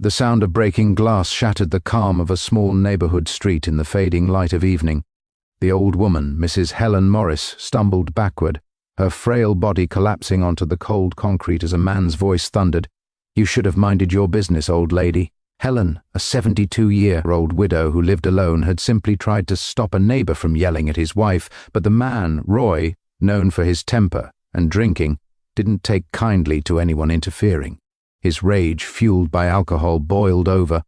The sound of breaking glass shattered the calm of a small neighborhood street in the fading light of evening. The old woman, Mrs. Helen Morris, stumbled backward, her frail body collapsing onto the cold concrete as a man's voice thundered, "You should have minded your business, old lady." Helen, a 72-year-old widow who lived alone, had simply tried to stop a neighbor from yelling at his wife, but the man, Roy, known for his temper and drinking, didn't take kindly to anyone interfering. His rage, fueled by alcohol, boiled over,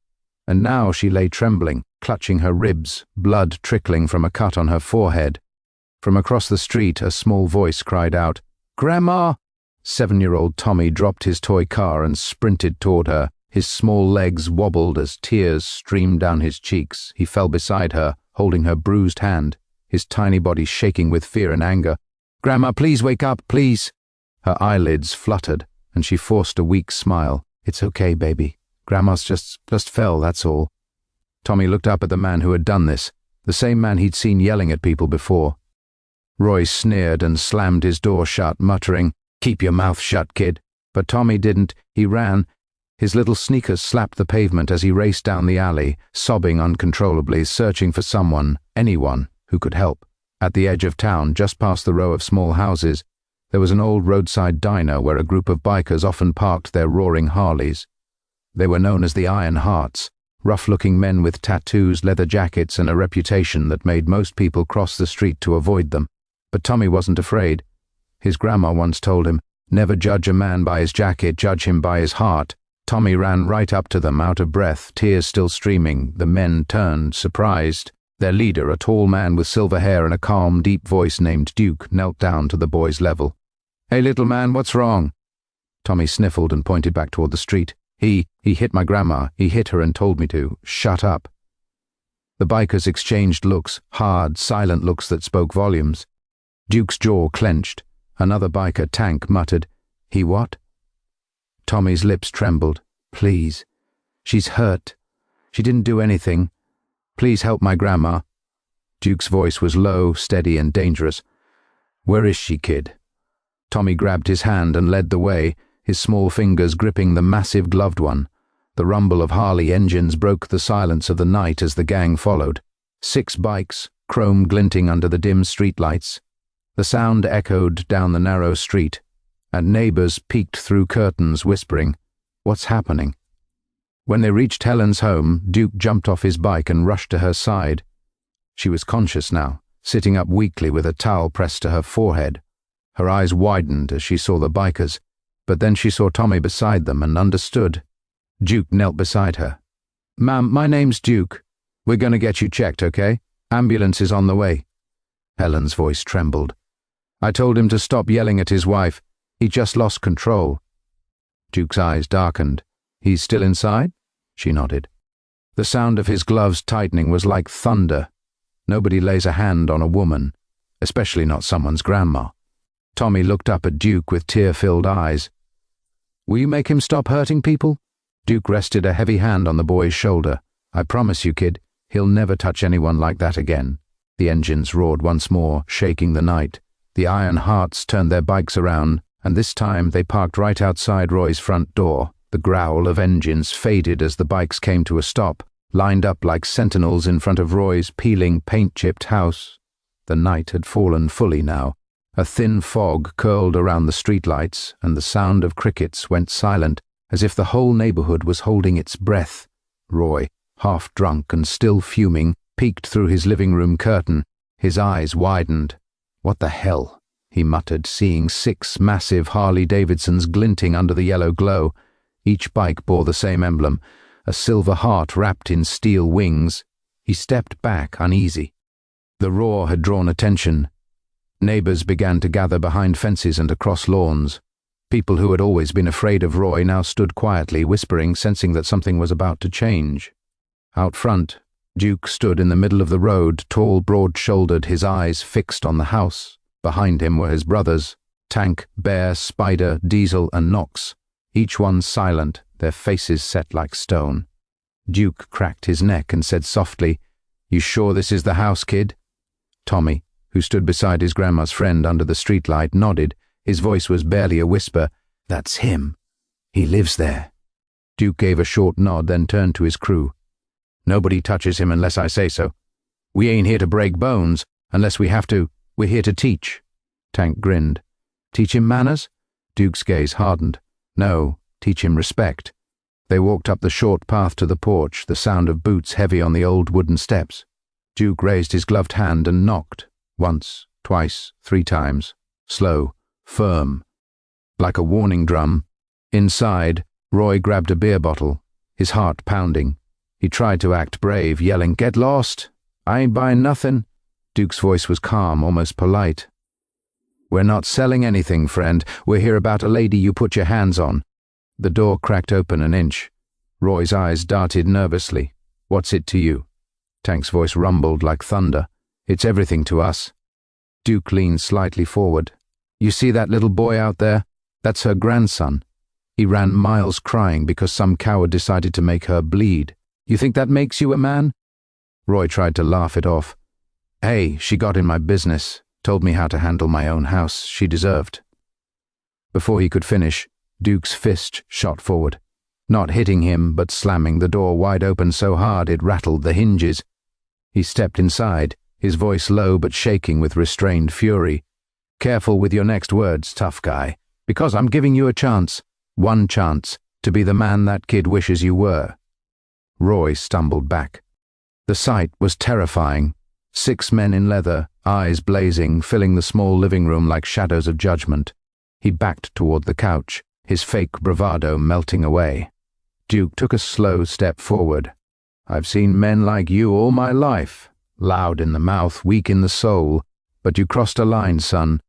and now she lay trembling, clutching her ribs, blood trickling from a cut on her forehead. From across the street, a small voice cried out, "Grandma!" 7-year-old Tommy dropped his toy car and sprinted toward her. His small legs wobbled as tears streamed down his cheeks. He fell beside her, holding her bruised hand, his tiny body shaking with fear and anger. "Grandma, please wake up, please." Her eyelids fluttered, and she forced a weak smile. "It's okay, baby. Grandma's just fell, that's all." Tommy looked up at the man who had done this, the same man he'd seen yelling at people before. Roy sneered and slammed his door shut, muttering, "Keep your mouth shut, kid." But Tommy didn't. He ran. His little sneakers slapped the pavement as he raced down the alley, sobbing uncontrollably, searching for someone, anyone, who could help. At the edge of town, just past the row of small houses, there was an old roadside diner where a group of bikers often parked their roaring Harleys. They were known as the Iron Hearts, rough-looking men with tattoos, leather jackets, and a reputation that made most people cross the street to avoid them. But Tommy wasn't afraid. His grandma once told him, "Never judge a man by his jacket, judge him by his heart." Tommy ran right up to them, out of breath, tears still streaming. The men turned, surprised. Their leader, a tall man with silver hair and a calm, deep voice named Duke, knelt down to the boy's level. "Hey, little man, what's wrong?" Tommy sniffled and pointed back toward the street. He hit my grandma. He hit her and told me to. Shut up." The bikers exchanged looks, hard, silent looks that spoke volumes. Duke's jaw clenched. Another biker, Tank, muttered, "He what?" Tommy's lips trembled. "Please. She's hurt. She didn't do anything. Please help my grandma." Duke's voice was low, steady, and dangerous. "Where is she, kid?" Tommy grabbed his hand and led the way, his small fingers gripping the massive gloved one. The rumble of Harley engines broke the silence of the night as the gang followed. 6 bikes, chrome glinting under the dim streetlights. The sound echoed down the narrow street, and neighbors peeked through curtains whispering, "What's happening?" When they reached Helen's home, Duke jumped off his bike and rushed to her side. She was conscious now, sitting up weakly with a towel pressed to her forehead. Her eyes widened as she saw the bikers, but then she saw Tommy beside them and understood. Duke knelt beside her. "Ma'am, my name's Duke. We're going to get you checked, okay? Ambulance is on the way." Helen's voice trembled. "I told him to stop yelling at his wife. He just lost control." Duke's eyes darkened. "He's still inside?" She nodded. The sound of his gloves tightening was like thunder. Nobody lays a hand on a woman, especially not someone's grandma. Tommy looked up at Duke with tear-filled eyes. "Will you make him stop hurting people?" Duke rested a heavy hand on the boy's shoulder. "I promise you, kid, he'll never touch anyone like that again." The engines roared once more, shaking the night. The Iron Hearts turned their bikes around, and this time they parked right outside Roy's front door. The growl of engines faded as the bikes came to a stop, lined up like sentinels in front of Roy's peeling, paint-chipped house. The night had fallen fully now. A thin fog curled around the streetlights, and the sound of crickets went silent, as if the whole neighborhood was holding its breath. Roy, half drunk and still fuming, peeked through his living room curtain. His eyes widened. "What the hell?" he muttered, seeing 6 massive Harley-Davidsons glinting under the yellow glow. Each bike bore the same emblem, a silver heart wrapped in steel wings. He stepped back, uneasy. The roar had drawn attention. Neighbors began to gather behind fences and across lawns. People who had always been afraid of Roy now stood quietly, whispering, sensing that something was about to change. Out front, Duke stood in the middle of the road, tall, broad-shouldered, his eyes fixed on the house. Behind him were his brothers, Tank, Bear, Spider, Diesel, and Knox, each one silent, their faces set like stone. Duke cracked his neck and said softly, "You sure this is the house, kid?" Tommy, who stood beside his grandma's friend under the streetlight, nodded. His voice was barely a whisper. "That's him. He lives there." Duke gave a short nod, then turned to his crew. "Nobody touches him unless I say so. We ain't here to break bones, unless we have to. We're here to teach." Tank grinned. "Teach him manners?" Duke's gaze hardened. "No, teach him respect." They walked up the short path to the porch, the sound of boots heavy on the old wooden steps. Duke raised his gloved hand and knocked. Once, twice, 3 times. Slow, firm, like a warning drum. Inside, Roy grabbed a beer bottle, his heart pounding. He tried to act brave, yelling, "Get lost! I ain't buying nothing." Duke's voice was calm, almost polite. "We're not selling anything, friend. We're here about a lady you put your hands on." The door cracked open an inch. Roy's eyes darted nervously. "What's it to you?" Tank's voice rumbled like thunder. "It's everything to us." Duke leaned slightly forward. "You see that little boy out there? That's her grandson. He ran miles crying because some coward decided to make her bleed. You think that makes you a man?" Roy tried to laugh it off. "Hey, she got in my business, told me how to handle my own house. She deserved." Before he could finish, Duke's fist shot forward, not hitting him but slamming the door wide open so hard it rattled the hinges. He stepped inside, his voice low but shaking with restrained fury. "Careful with your next words, tough guy, because I'm giving you a chance, one chance, to be the man that kid wishes you were." Roy stumbled back. The sight was terrifying. 6 men in leather, eyes blazing, filling the small living room like shadows of judgment. He backed toward the couch, his fake bravado melting away. Duke took a slow step forward. "I've seen men like you all my life, loud in the mouth, weak in the soul, but you crossed a line, son.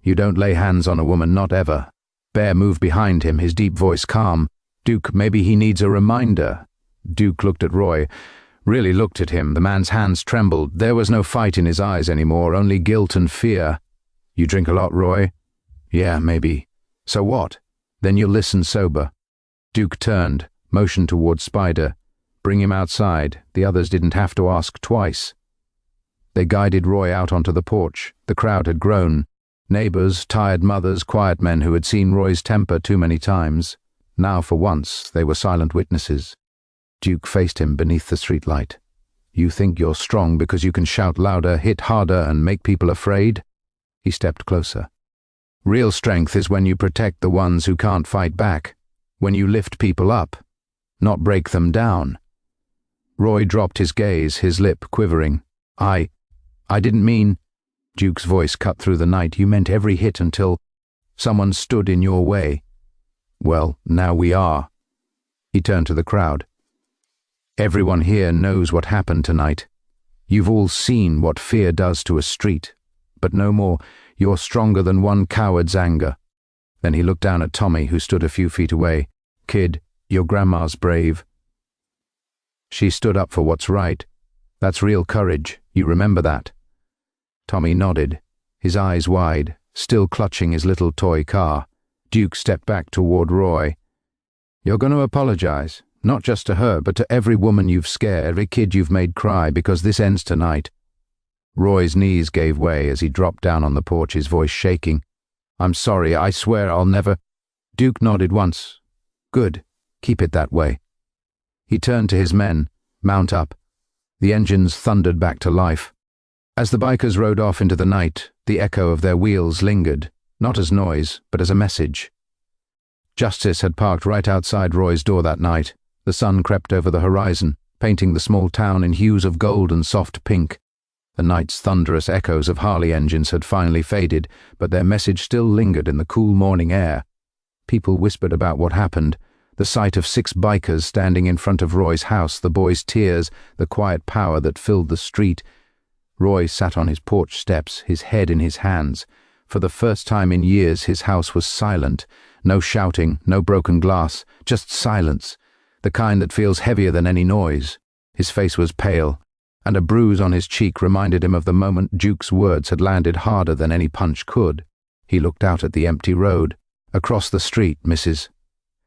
You don't lay hands on a woman, not ever." Bear moved behind him, his deep voice calm. "Duke, maybe he needs a reminder." Duke looked at Roy, really looked at him. The man's hands trembled. There was no fight in his eyes anymore, only guilt and fear. "You drink a lot, Roy?" "Yeah, maybe." "So what? Then you'll listen sober." Duke turned, motioned toward Spider. "Bring him outside." The others didn't have to ask twice. They guided Roy out onto the porch. The crowd had grown. Neighbors, tired mothers, quiet men who had seen Roy's temper too many times. Now, for once, they were silent witnesses. Duke faced him beneath the streetlight. "You think you're strong because you can shout louder, hit harder, and make people afraid?" He stepped closer. "Real strength is when you protect the ones who can't fight back, when you lift people up, not break them down." Roy dropped his gaze, his lip quivering. I didn't mean—" Duke's voice cut through the night. "You meant every hit until someone stood in your way. Well, now we are." He turned to the crowd. "Everyone here knows what happened tonight. You've all seen what fear does to a street, but no more. You're stronger than one coward's anger." Then he looked down at Tommy, who stood a few feet away. "Kid, your grandma's brave. She stood up for what's right. That's real courage. You remember that?" Tommy nodded, his eyes wide, still clutching his little toy car. Duke stepped back toward Roy. "You're going to apologize, not just to her, but to every woman you've scared, every kid you've made cry, because this ends tonight." Roy's knees gave way as he dropped down on the porch, his voice shaking. "I'm sorry, I swear I'll never—" Duke nodded once. "Good, keep it that way." He turned to his men. "Mount up." The engines thundered back to life. As the bikers rode off into the night, the echo of their wheels lingered, not as noise, but as a message. Justice had parked right outside Roy's door that night. The sun crept over the horizon, painting the small town in hues of gold and soft pink. The night's thunderous echoes of Harley engines had finally faded, but their message still lingered in the cool morning air. People whispered about what happened, the sight of 6 bikers standing in front of Roy's house, the boy's tears, the quiet power that filled the street. Roy sat on his porch steps, his head in his hands. For the first time in years, his house was silent. No shouting, no broken glass, just silence, the kind that feels heavier than any noise. His face was pale, and a bruise on his cheek reminded him of the moment Duke's words had landed harder than any punch could. He looked out at the empty road. Across the street,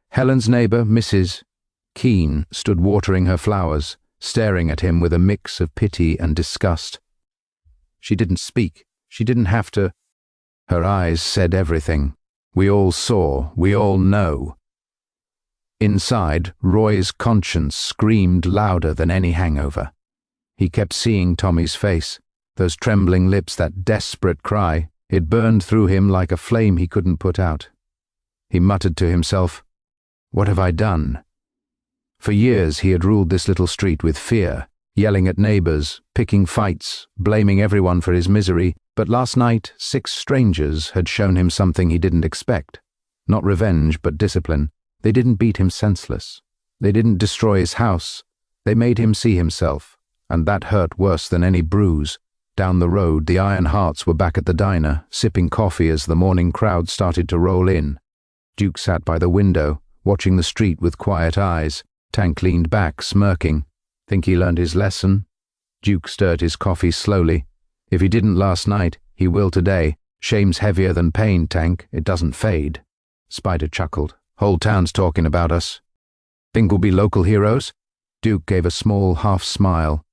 Helen's neighbor, Mrs. Keene, stood watering her flowers, staring at him with a mix of pity and disgust. She didn't speak. She didn't have to. Her eyes said everything. We all saw. We all know. Inside, Roy's conscience screamed louder than any hangover. He kept seeing Tommy's face, those trembling lips, that desperate cry. It burned through him like a flame he couldn't put out. He muttered to himself, "What have I done?" For years he had ruled this little street with fear, yelling at neighbors, picking fights, blaming everyone for his misery, but last night 6 strangers had shown him something he didn't expect. Not revenge, but discipline. They didn't beat him senseless. They didn't destroy his house. They made him see himself, and that hurt worse than any bruise. Down the road, the Iron Hearts were back at the diner, sipping coffee as the morning crowd started to roll in. Duke sat by the window, watching the street with quiet eyes. Tank leaned back, smirking. Think he learned his lesson? Duke stirred his coffee slowly. If he didn't last night, he will today. Shame's heavier than pain, Tank. It doesn't fade. Spider chuckled. Whole town's talking about us. Think we'll be local heroes? Duke gave a small half smile.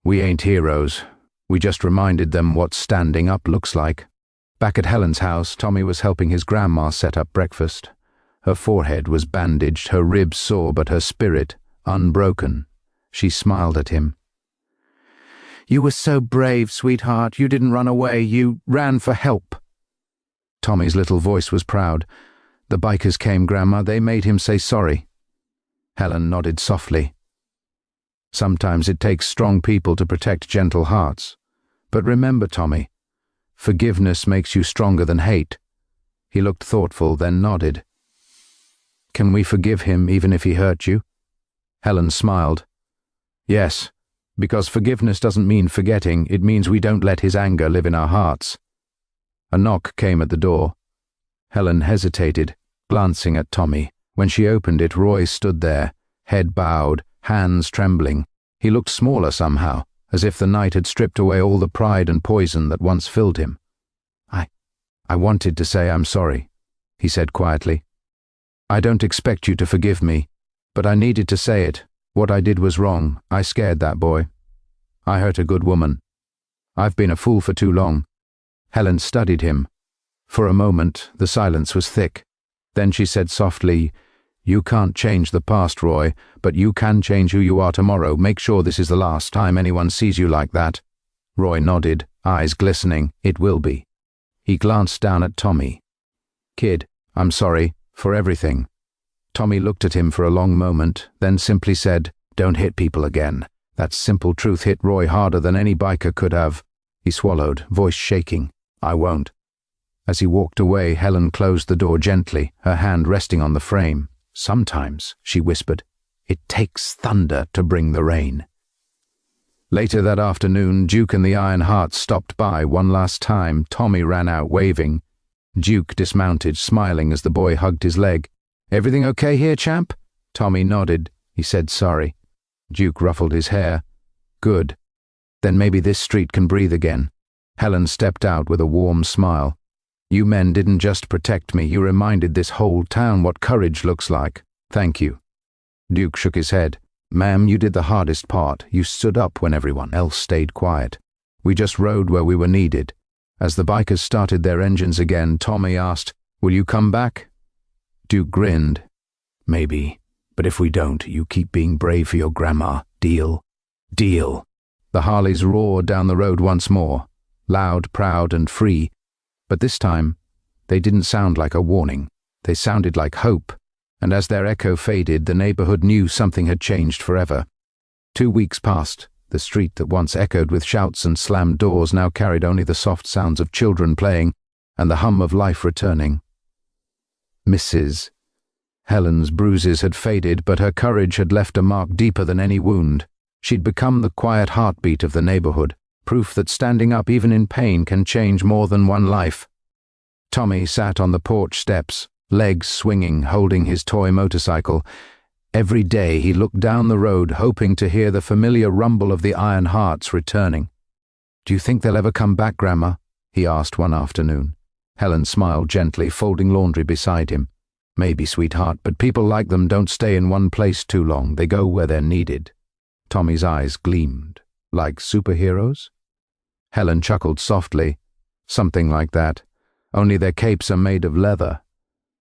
We ain't heroes. We just reminded them what standing up looks like. Back at Helen's house, Tommy was helping his grandma set up breakfast. Her forehead was bandaged, her ribs sore, but her spirit unbroken. She smiled at him. "You were so brave, sweetheart. You didn't run away. You ran for help." Tommy's little voice was proud. "The bikers came, Grandma. They made him say sorry." Helen nodded softly. "Sometimes it takes strong people to protect gentle hearts. But remember, Tommy, forgiveness makes you stronger than hate." He looked thoughtful, then nodded. "Can we forgive him even if he hurt you?" Helen smiled. "Yes, because forgiveness doesn't mean forgetting. It means we don't let his anger live in our hearts." A knock came at the door. Helen hesitated, glancing at Tommy. When she opened it, Roy stood there, head bowed, hands trembling. He looked smaller somehow, as if the night had stripped away all the pride and poison that once filled him. I wanted to say I'm sorry," he said quietly. "I don't expect you to forgive me, but I needed to say it. What I did was wrong. I scared that boy. I hurt a good woman. I've been a fool for too long." Helen studied him. For a moment, the silence was thick. Then she said softly, "You can't change the past, Roy, but you can change who you are tomorrow. Make sure this is the last time anyone sees you like that." Roy nodded, eyes glistening. "It will be." He glanced down at Tommy. "Kid, I'm sorry for everything." Tommy looked at him for a long moment, then simply said, "Don't hit people again." That simple truth hit Roy harder than any biker could have. He swallowed, voice shaking. "I won't." As he walked away, Helen closed the door gently, her hand resting on the frame. "Sometimes," she whispered, "it takes thunder to bring the rain." Later that afternoon, Duke and the Iron Hearts stopped by one last time. Tommy ran out waving. Duke dismounted, smiling as the boy hugged his leg. "Everything okay here, champ?" Tommy nodded. He said sorry. Duke ruffled his hair. "Good. Then maybe this street can breathe again." Helen stepped out with a warm smile. "You men didn't just protect me, you reminded this whole town what courage looks like. Thank you." Duke shook his head. "Ma'am, you did the hardest part. You stood up when everyone else stayed quiet. We just rode where we were needed." As the bikers started their engines again, Tommy asked, "Will you come back?" Duke grinned. "Maybe, but if we don't, you keep being brave for your grandma. Deal?" "Deal." The Harleys roared down the road once more, loud, proud, and free. But this time, they didn't sound like a warning. They sounded like hope. And as their echo faded, the neighborhood knew something had changed forever. 2 weeks passed. The street that once echoed with shouts and slammed doors now carried only the soft sounds of children playing and the hum of life returning. Mrs. Helen's bruises had faded, but her courage had left a mark deeper than any wound. She'd become the quiet heartbeat of the neighborhood, proof that standing up even in pain can change more than one life. Tommy sat on the porch steps, legs swinging, holding his toy motorcycle. Every day he looked down the road, hoping to hear the familiar rumble of the Iron Hearts returning. "Do you think they'll ever come back, Grandma?" he asked one afternoon. Helen smiled gently, folding laundry beside him. "Maybe, sweetheart, but people like them don't stay in one place too long. They go where they're needed." Tommy's eyes gleamed. "Like superheroes?" Helen chuckled softly. "Something like that. Only their capes are made of leather."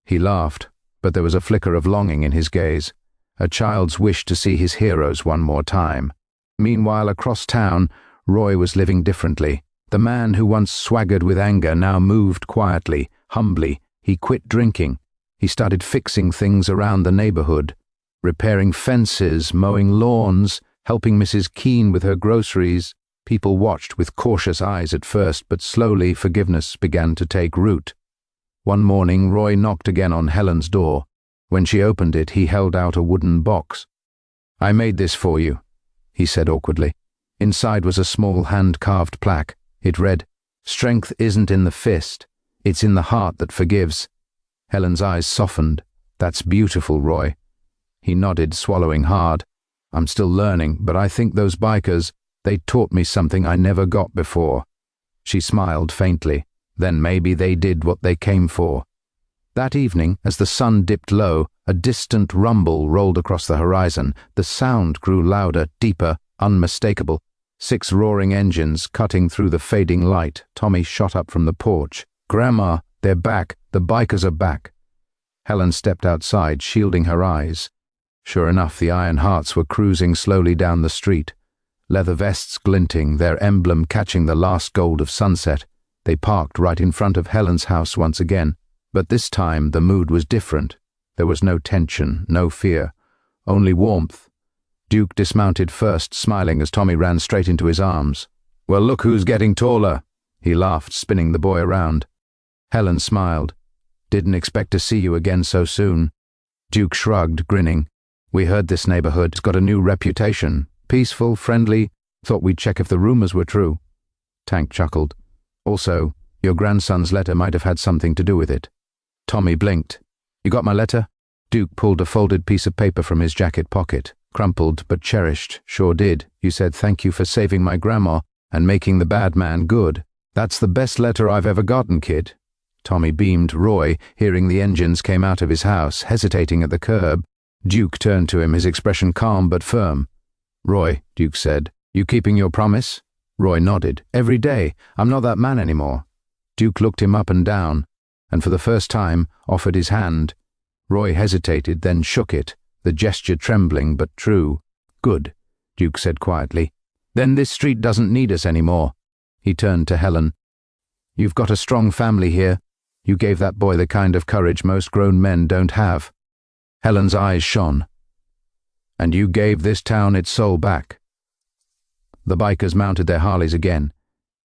He laughed. but there was a flicker of longing in his gaze, a child's wish to see his heroes one more time. Meanwhile, across town, Roy was living differently. The man who once swaggered with anger now moved quietly, humbly. He quit drinking. He started fixing things around the neighborhood, repairing fences, mowing lawns, helping Mrs. Keene with her groceries. People watched with cautious eyes at first, but slowly forgiveness began to take root. One morning, Roy knocked again on Helen's door. When she opened it, he held out a wooden box. "I made this for you," he said awkwardly. Inside was a small hand-carved plaque. It read, "Strength isn't in the fist, it's in the heart that forgives." Helen's eyes softened. "That's beautiful, Roy." He nodded, swallowing hard. "I'm still learning, but I think those bikers, they taught me something I never got before." She smiled faintly. Then maybe they did what they came for. That evening, as the sun dipped low, a distant rumble rolled across the horizon. The sound grew louder, deeper, unmistakable. 6 roaring engines cutting through the fading light. Tommy shot up from the porch. "Grandma, they're back. The bikers are back." Helen stepped outside, shielding her eyes. Sure enough, the Iron Hearts were cruising slowly down the street. Leather vests glinting, their emblem catching the last gold of sunset. They parked right in front of Helen's house once again. But this time the mood was different. There was no tension, no fear, only warmth. Duke dismounted first, smiling as Tommy ran straight into his arms. "Well, look who's getting taller," he laughed, spinning the boy around. Helen smiled. "Didn't expect to see you again so soon." Duke shrugged, grinning. "We heard this neighborhood's got a new reputation. Peaceful, friendly. Thought we'd check if the rumors were true." Tank chuckled. "Also, your grandson's letter might have had something to do with it." Tommy blinked. "You got my letter?" Duke pulled a folded piece of paper from his jacket pocket. "Crumpled but cherished. Sure did. You said thank you for saving my grandma and making the bad man good. That's the best letter I've ever gotten, kid." Tommy beamed. Roy, hearing the engines, came out of his house, hesitating at the curb. Duke turned to him, his expression calm but firm. "Roy," Duke said, "you keeping your promise?" Roy nodded. "Every day. I'm not that man anymore." Duke looked him up and down, and for the first time offered his hand. Roy hesitated, then shook it, the gesture trembling but true. "Good," Duke said quietly. "Then this street doesn't need us anymore." He turned to Helen. "You've got a strong family here. You gave that boy the kind of courage most grown men don't have." Helen's eyes shone. "And you gave this town its soul back." The bikers mounted their Harleys again.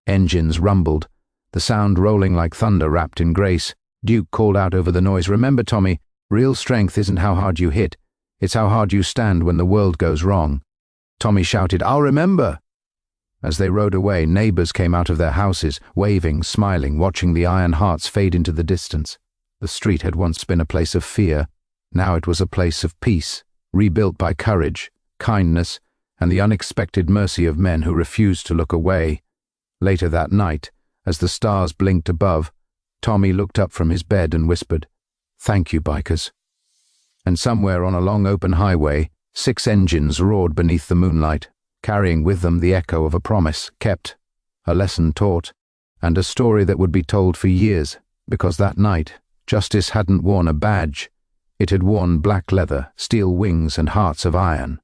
Engines rumbled, the sound rolling like thunder wrapped in grace. Duke called out over the noise, "Remember, Tommy, real strength isn't how hard you hit. It's how hard you stand when the world goes wrong." Tommy shouted, "I'll remember." As they rode away, neighbors came out of their houses, waving, smiling, watching the Iron Hearts fade into the distance. The street had once been a place of fear. Now it was a place of peace, rebuilt by courage, kindness, and the unexpected mercy of men who refused to look away. Later that night, as the stars blinked above, Tommy looked up from his bed and whispered, "Thank you, bikers." And somewhere on a long open highway, 6 engines roared beneath the moonlight, carrying with them the echo of a promise kept, a lesson taught, and a story that would be told for years, because that night, justice hadn't worn a badge. It had worn black leather, steel wings, and hearts of iron.